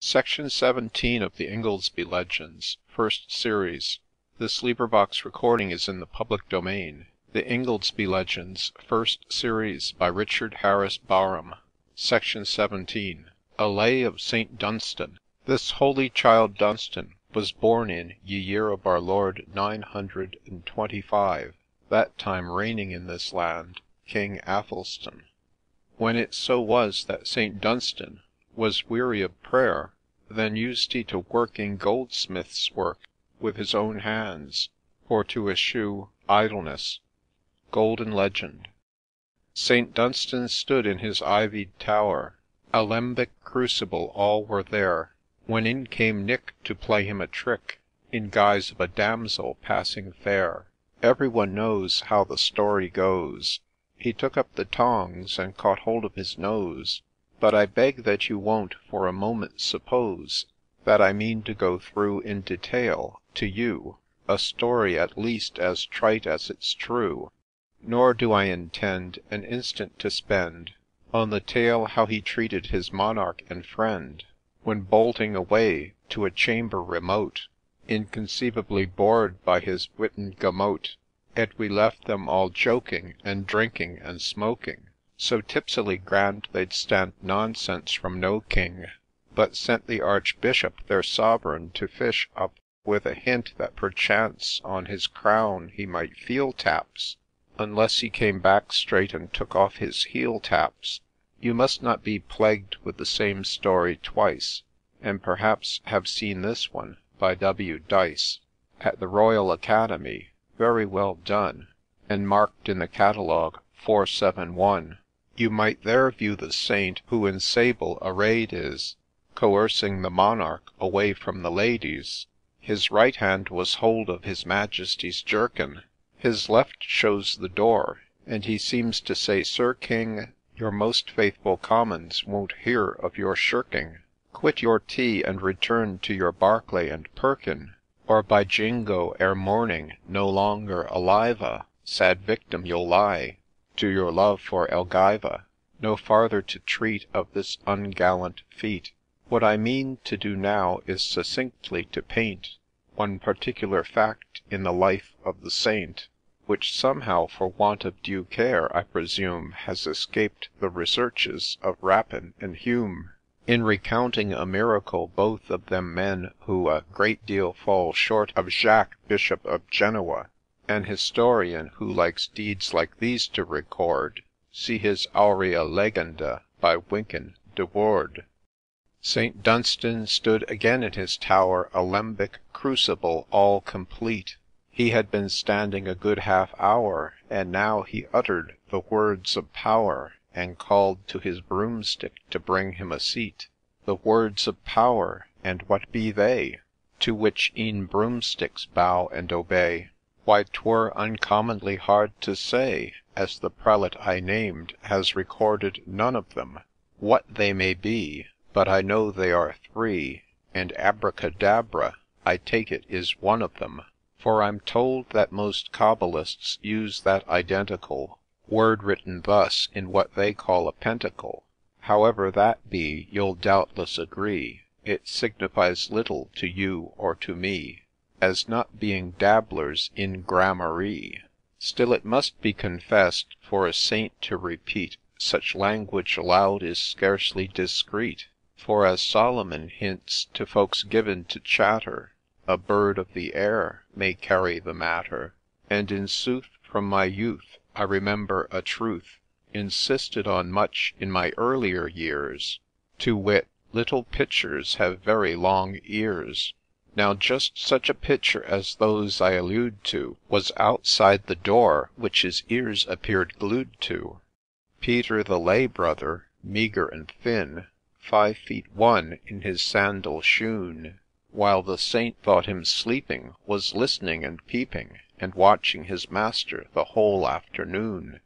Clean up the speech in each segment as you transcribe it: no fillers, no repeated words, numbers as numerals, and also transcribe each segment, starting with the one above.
Section 17 of the Ingoldsby Legends, First Series. This recording is in the public domain. The Ingoldsby Legends, First Series, by Richard Harris Barham. Section 17. A Lay of St. Dunstan. This holy child Dunstan was born in ye year of our Lord 925, that time reigning in this land King Athelstan. When it so was that St. Dunstan was weary of prayer, then used he to work in goldsmith's work with his own hands, for to eschew idleness. Golden Legend. St. Dunstan stood in his ivied tower, alembic crucible all were there, when in came Nick to play him a trick, in guise of a damsel passing fair. Every one knows how the story goes. He took up the tongs and caught hold of his nose, but I beg that you won't for a moment suppose that I mean to go through in detail, to you, a story at least as trite as it's true. Nor do I intend an instant to spend on the tale how he treated his monarch and friend, when bolting away to a chamber remote, inconceivably bored by his witten gamote, and we left them all joking, and drinking, and smoking, so tipsily grand they'd stand nonsense from no king, but sent the Archbishop, their sovereign, to fish up with a hint that perchance on his crown he might feel taps, unless he came back straight and took off his heel taps. You must not be plagued with the same story twice, and perhaps have seen this one, by W. Dyce, at the Royal Academy, very well done, and marked in the catalogue 471. You might there view the saint who in sable arrayed is, coercing the monarch away from the ladies. His right hand was hold of his Majesty's jerkin, his left shows the door, and he seems to say, Sir King, your most faithful commons won't hear of your shirking. Quit your tea and return to your Barclay and Perkin, or by Jingo ere morning no longer alive-a, sad victim you'll lie to your love for Elgiva. No farther to treat of this ungallant feat. What I mean to do now is succinctly to paint one particular fact in the life of the saint, which somehow for want of due care, I presume, has escaped the researches of Rapin and Hume. In recounting a miracle both of them men who a great deal fall short of Jacques, Bishop of Genoa, an historian who likes deeds like these to record, see his Aurea Legenda by Wynkyn de Worde. St. Dunstan stood again in his tower, alembic crucible all complete. He had been standing a good half-hour, and now he uttered the words of power, and called to his broomstick to bring him a seat. The words of power, and what be they? To which e'en broomsticks bow and obey. Why, 'twere uncommonly hard to say, as the prelate I named has recorded none of them, what they may be, but I know they are three, and abracadabra, I take it, is one of them. For I'm told that most Kabbalists use that identical word written thus in what they call a pentacle. However that be, you'll doubtless agree, it signifies little to you or to me, as not being dabblers in grammarye. Still it must be confessed, for a saint to repeat such language aloud is scarcely discreet, for as Solomon hints to folks given to chatter, a bird of the air may carry the matter. And in sooth, from my youth, I remember a truth, insisted on much in my earlier years, to wit, little pitchers have very long ears. Now just such a pitcher as those I allude to was outside the door which his ears appeared glued to. Peter the lay brother, meagre and thin, 5 feet 1 in his sandal shoon, while the saint thought him sleeping, was listening and peeping, and watching his master the whole afternoon.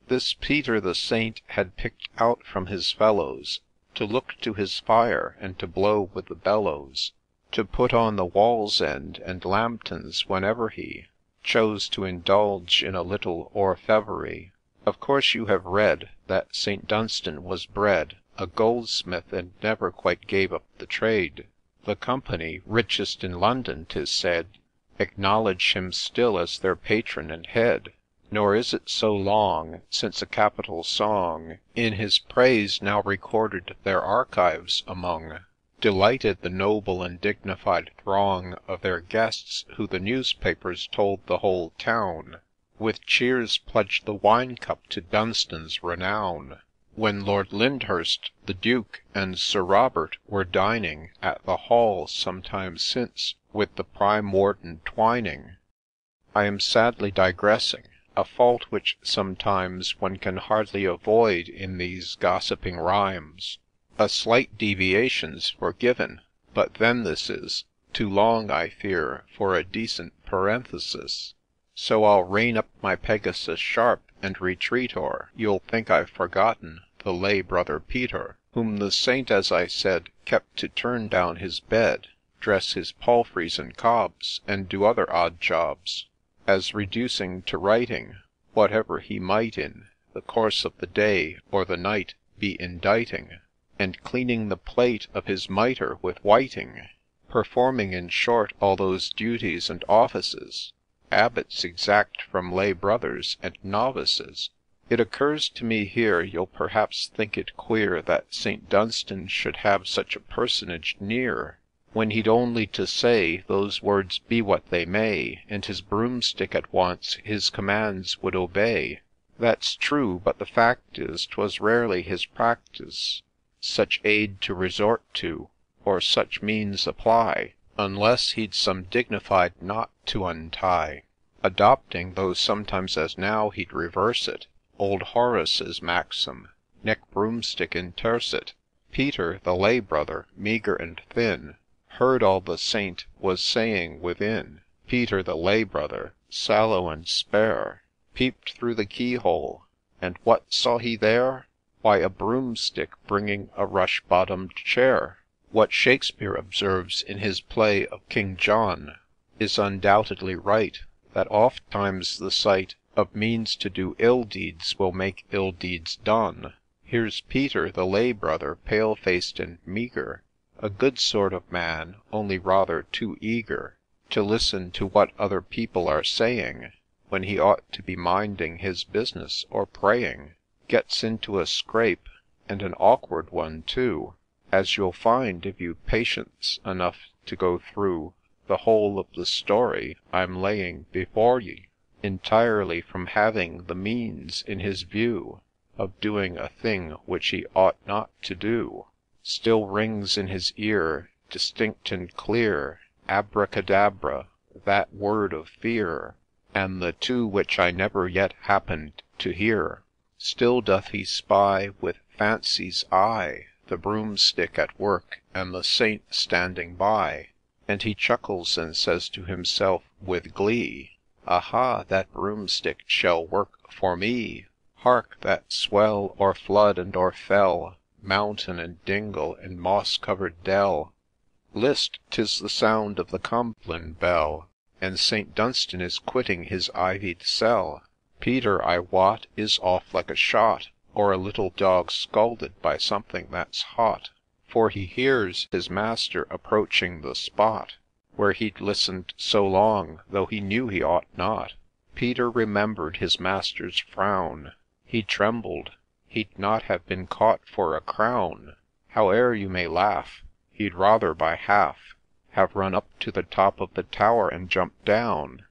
This Peter the saint had picked out from his fellows, to look to his fire, and to blow with the bellows, to put on the wall's end and lambtons whenever he chose to indulge in a little orfevrerie. Of course you have read that St. Dunstan was bred a goldsmith, and never quite gave up the trade. The company, richest in London, 'tis said, acknowledge him still as their patron and head. Nor is it so long since a capital song in his praise now recorded their archives among, delighted the noble and dignified throng of their guests, who the newspapers told the whole town, with cheers pledged the wine cup to Dunstan's renown. When Lord Lyndhurst, the Duke, and Sir Robert were dining at the Hall some time since, with the Prime Warden Twining. I am sadly digressing, a fault which sometimes one can hardly avoid in these gossiping rhymes. A slight deviation's forgiven, but then this is too long, I fear, for a decent parenthesis. So I'll rein up my Pegasus sharp, and retreat, or you'll think I've forgotten the lay brother Peter, whom the saint, as I said, kept to turn down his bed, dress his palfreys and cobs, and do other odd jobs, as reducing to writing whatever he might in the course of the day or the night be inditing, and cleaning the plate of his mitre with whiting, performing, in short, all those duties and offices abbots exact from lay brothers and novices. It occurs to me here, you'll perhaps think it queer that St. Dunstan should have such a personage near, when he'd only to say, those words be what they may, and his broomstick at once his commands would obey. That's true, but the fact is, 'twas rarely his practice such aid to resort to, or such means apply, unless he'd some dignified knot to untie, adopting, though sometimes as now he'd reverse it, old Horace's maxim, nec broomstick intersit. Peter, the lay brother, meagre and thin, heard all the saint was saying within. Peter, the lay brother, sallow and spare, peeped through the keyhole, and what saw he there? Why, a broomstick bringing a rush-bottomed chair. What Shakespeare observes in his play of King John is undoubtedly right, that oft times the sight of means to do ill deeds will make ill deeds done. Here's Peter, the lay brother, pale-faced and meagre, a good sort of man, only rather too eager to listen to what other people are saying, when he ought to be minding his business or praying. Gets into a scrape, and an awkward one too, as you'll find if you've patience enough to go through the whole of the story I'm laying before ye, entirely from having the means in his view of doing a thing which he ought not to do. Still rings in his ear, distinct and clear, abracadabra, that word of fear, and the two which I never yet happened to hear. Still doth he spy with fancy's eye the broomstick at work, and the saint standing by, and he chuckles and says to himself with glee, "Aha, that broomstick shall work for me! Hark, that swell, o'er flood and o'er fell, mountain and dingle and moss-covered dell! List, 'tis the sound of the Compline bell, and St. Dunstan is quitting his ivied cell. Peter, I wot, is off like a shot, or a little dog scalded by something that's hot, for he hears his master approaching the spot where he'd listened so long, though he knew he ought not. Peter remembered his master's frown, he trembled, he'd not have been caught for a crown. Howe'er you may laugh, he'd rather by half have run up to the top of the tower and jumped down.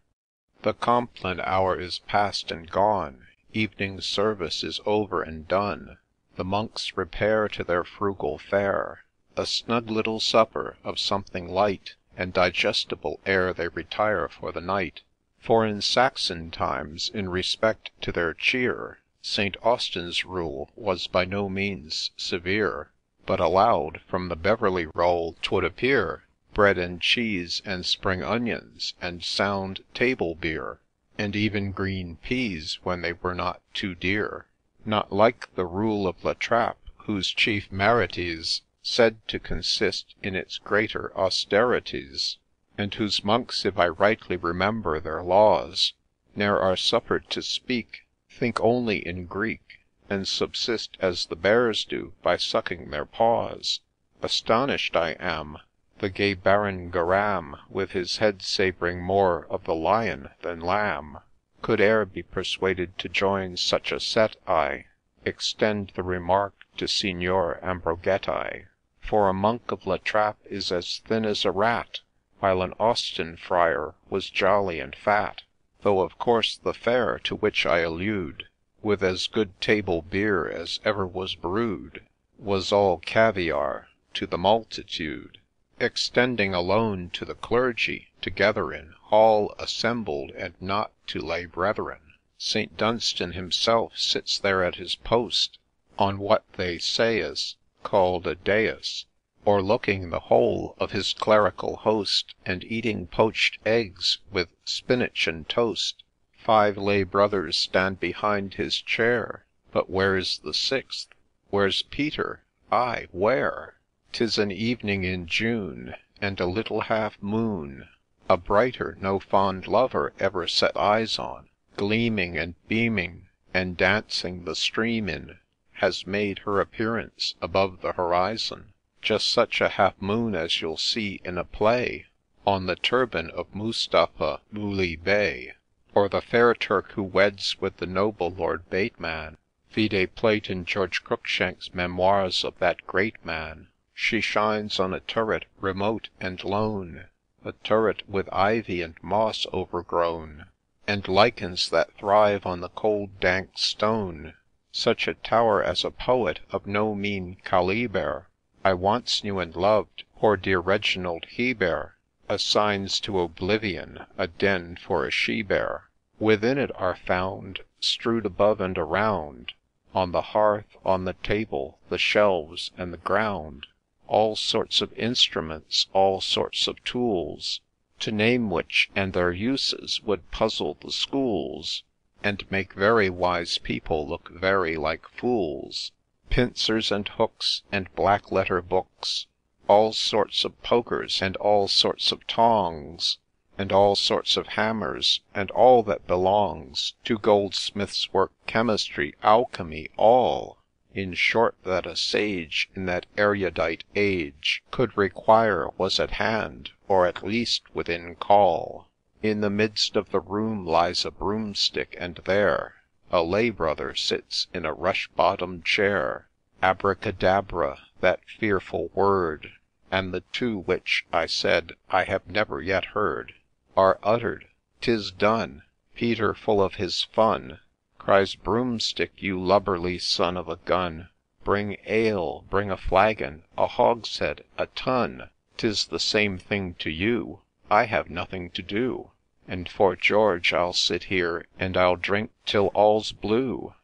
The Compline hour is past and gone, evening service is over and done, the monks repair to their frugal fare, a snug little supper of something light and digestible ere they retire for the night. For in Saxon times, in respect to their cheer, St. Austin's rule was by no means severe, but allowed, from the Beverley roll 'twould appear, bread and cheese, and spring onions, and sound table beer, and even green peas when they were not too dear. Not like the rule of La Trappe, whose chief merit is said to consist in its greater austerities, and whose monks, if I rightly remember their laws, ne'er are suffered to speak, think only in Greek, and subsist as the bears do by sucking their paws. Astonished I am, the gay Baron Garam, with his head savouring more of the lion than lamb, could e'er be persuaded to join such a set. I extend the remark to Signor Ambrogetti, for a monk of La Trappe is as thin as a rat, while an Austin friar was jolly and fat, though of course the fare to which I allude, with as good table beer as ever was brewed, was all caviar to the multitude, extending alone to the clergy, together in hall assembled, and not to lay brethren. St. Dunstan himself sits there at his post, on what they say is called a dais, o'erlooking the whole of his clerical host, and eating poached eggs with spinach and toast. 5 lay brothers stand behind his chair, but where's the 6th? Where's Peter? Ay, where? 'Tis an evening in June, and a little half moon, a brighter no fond lover ever set eyes on, gleaming and beaming, and dancing the stream in, has made her appearance above the horizon. Just such a half moon as you'll see in a play, on the turban of Mustapha Mooly Bey, or the fair Turk who weds with the noble Lord Bateman. Vide plate in George Cruikshank's memoirs of that great man. She shines on a turret remote and lone, a turret with ivy and moss overgrown, and lichens that thrive on the cold dank stone. Such a tower as a poet of no mean calibre I once knew and loved, poor dear Reginald Hebert assigns to oblivion a den for a she-bear. Within it are found, strewed above and around, on the hearth, on the table, the shelves, and the ground, all sorts of instruments, all sorts of tools, to name which and their uses would puzzle the schools, and make very wise people look very like fools. Pincers and hooks, and black-letter books, all sorts of pokers, and all sorts of tongs, and all sorts of hammers, and all that belongs to goldsmith's work, chemistry, alchemy, all, in short, that a sage in that erudite age could require was at hand, or at least within call. In the midst of the room lies a broomstick, and there a lay brother sits in a rush-bottomed chair. Abracadabra, that fearful word, and the 2 which, I said, I have never yet heard, are uttered. 'Tis done. Peter, full of his fun, cries, Broomstick, you lubberly son of a gun, bring ale, bring a flagon, a hogshead, a tun. 'Tis the same thing to you, I have nothing to do, and for George I'll sit here, and I'll drink till all's blue.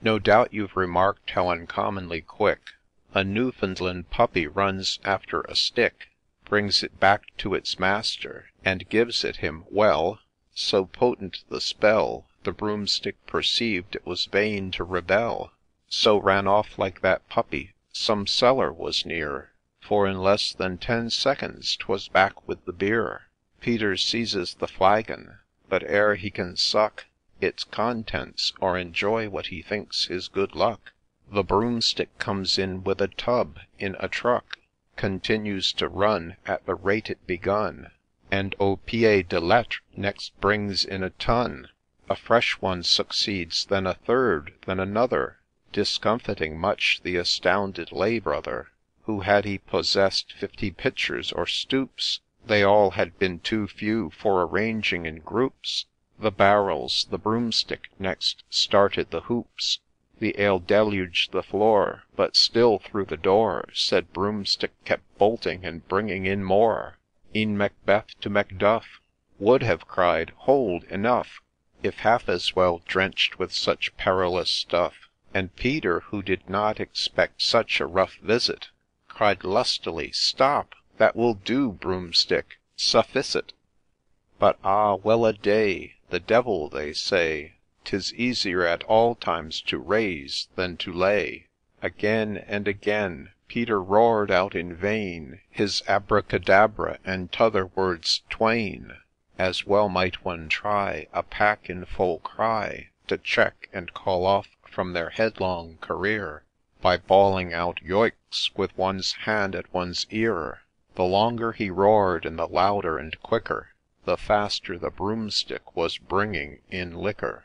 No doubt you've remarked how uncommonly quick a Newfoundland puppy runs after a stick, brings it back to its master, and gives it him. Well, so potent the spell, the broomstick perceived it was vain to rebel, so ran off like that puppy. Some cellar was near, for in less than 10 seconds 'twas back with the beer. Peter seizes the flagon, but ere he can suck its contents, or enjoy what he thinks his good luck, the broomstick comes in with a tub in a truck, continues to run at the rate it begun, and au pied de lettre next brings in a tun. A fresh one succeeds, then a third, then another, discomfiting much the astounded lay brother, who, had he possessed 50 pitchers or stoops, they all had been too few for arranging in groups. The barrels, the broomstick next started the hoops, the ale deluged the floor, but still through the door said broomstick kept bolting and bringing in more. E'en Macbeth to Macduff would have cried, Hold, enough, if half as well drenched with such perilous stuff, and Peter, who did not expect such a rough visit, cried lustily, Stop, that will do, broomstick, suffice it. But ah, well a day, the devil, they say, 'tis easier at all times to raise than to lay. Again and again Peter roared out in vain his abracadabra and t'other words twain, as well might one try a pack in full cry to check and call off from their headlong career, by bawling out " Yoicks " with one's hand at one's ear. The longer he roar'd, and the louder and quicker, the faster the broomstick was bringing in liquor.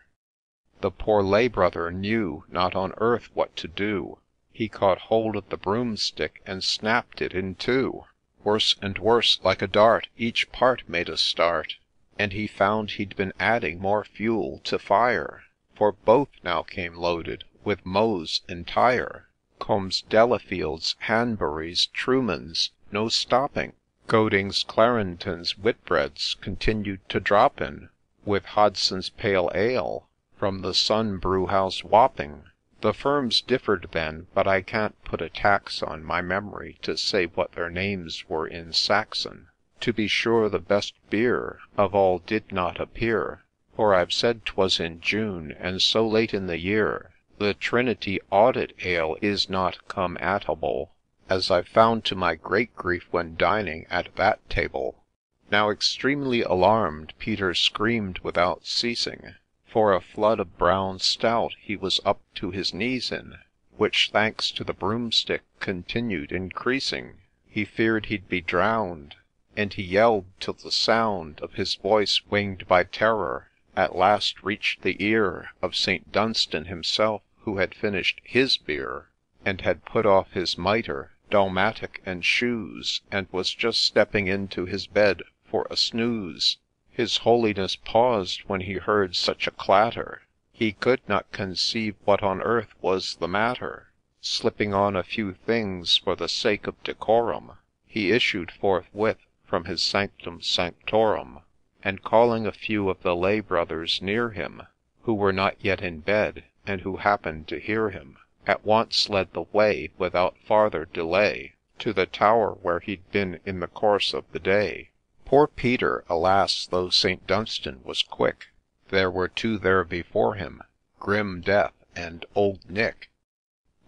The poor lay brother knew not on earth what to do, He caught hold of the broomstick and snapped it in two. Worse and worse, like a dart, each part made a start, And he found he'd been adding more fuel to fire, For both now came loaded with Meuse entire, Combs, Delafield's, Hanbury's, Trumans, no stopping, Goading's, Clarendon's, Whitbread's continued to drop in, With Hodson's Pale Ale from the Sun Brewhouse Wapping. The firms differ'd then, but I can't put a tax on my memory to say what their names were in Saxon. To be sure the best beer of all did not appear, For I've said 'twas in June, and so late in the year The Trinity Audit Ale is not come atable, As I found to my great grief when dining at that table. Now extremely alarm'd, Peter scream'd without ceasing, For a flood of brown stout he was up to his knees in, Which, thanks to the broomstick, continued increasing. He fear'd he'd be drown'd, and he yell'd till the sound Of his voice, winged by terror, at last reach'd the ear Of St. Dunstan himself, who had finish'd his beer, And had put off his mitre, dalmatic, and shoes, And was just stepping into his bed for a snooze. His Holiness paused when he heard such a clatter, He could not conceive what on earth was the matter. Slipping on a few things for the sake of decorum, He issued forthwith from his sanctum sanctorum, And calling a few of the lay brothers near him, Who were not yet in bed, and who happened to hear him, At once led the way, without farther delay, To the Tower where he'd been in the course of the day. Poor Peter, alas, though St. Dunstan was quick, There were two there before him, grim Death and Old Nick.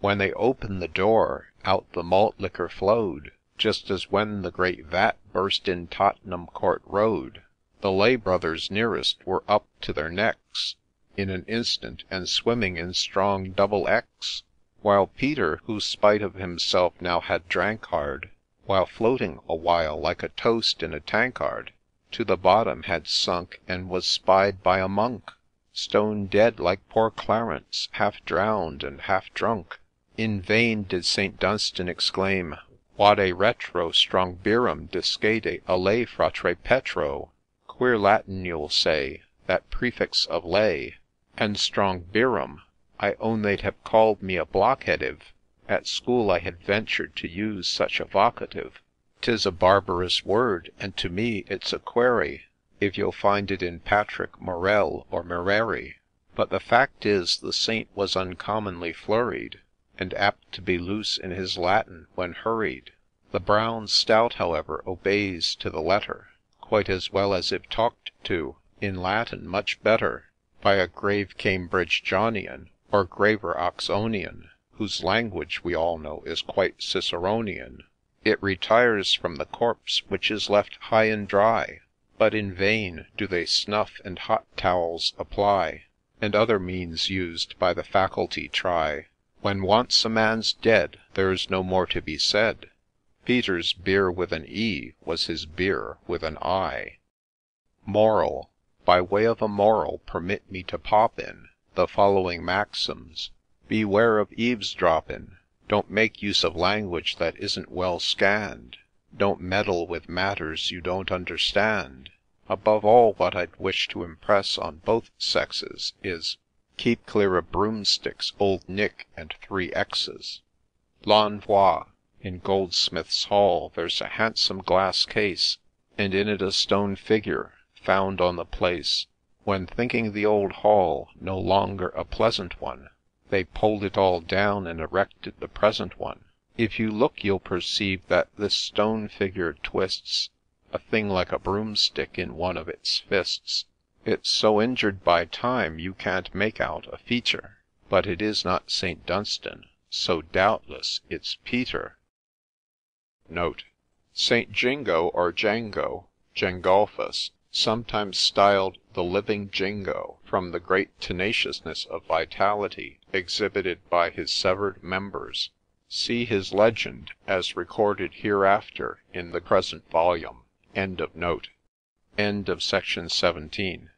When they opened the door, out the malt liquor flowed, Just as when the great vat burst in Tottenham Court Road. The lay brothers nearest were up to their necks In an instant, and swimming in strong double X, While Peter, who spite of himself now had drank hard, While floating a while like a toast in a tankard, To the bottom had sunk, and was spied by a monk, Stone dead like poor Clarence, half drown'd and half drunk. In vain did St. Dunstan exclaim, Vade retro, strong Birum discede a lay fratre Petro. Queer Latin you'll say, that prefix of lay, And strong Birum, I own they'd have called me a blockhead if At school I had ventured to use such a vocative. 'Tis a barbarous word, and to me it's a query If you'll find it in Patrick, Morell, or Mereri. But the fact is, the Saint was uncommonly flurried, And apt to be loose in his Latin when hurried. The brown stout, however, obeys to the letter, Quite as well as if talked to in Latin much better By a grave Cambridge Johnian, or graver Oxonian, Whose language, we all know, is quite Ciceronian. It retires from the corpse, which is left high and dry, But in vain do they snuff and hot towels apply, And other means used by the faculty try. When once a man's dead, there's no more to be said. Peter's beer with an E was his beer with an I. Moral. By way of a moral, permit me to pop in The following maxims. Beware of eavesdropping. Don't make use of language that isn't well scanned. Don't meddle with matters you don't understand. Above all, what I'd wish to impress on both sexes is, Keep clear of broomsticks, Old Nick, and 3 X's. L'Envoi. In Goldsmith's Hall there's a handsome glass case, And in it a stone figure, found on the place. When thinking the old hall no longer a pleasant one, They pulled it all down and erected the present one. If you look you'll perceive that this stone figure twists A thing like a broomstick in one of its fists. It's so injured by time you can't make out a feature, But it is not St. Dunstan, so doubtless it's Peter. Note. St. Jingo or Jango, Gengolphus, sometimes styled the living Jingo, from the great tenaciousness of vitality exhibited by his severed members. See his legend, as recorded hereafter in the present volume. End of Section 17.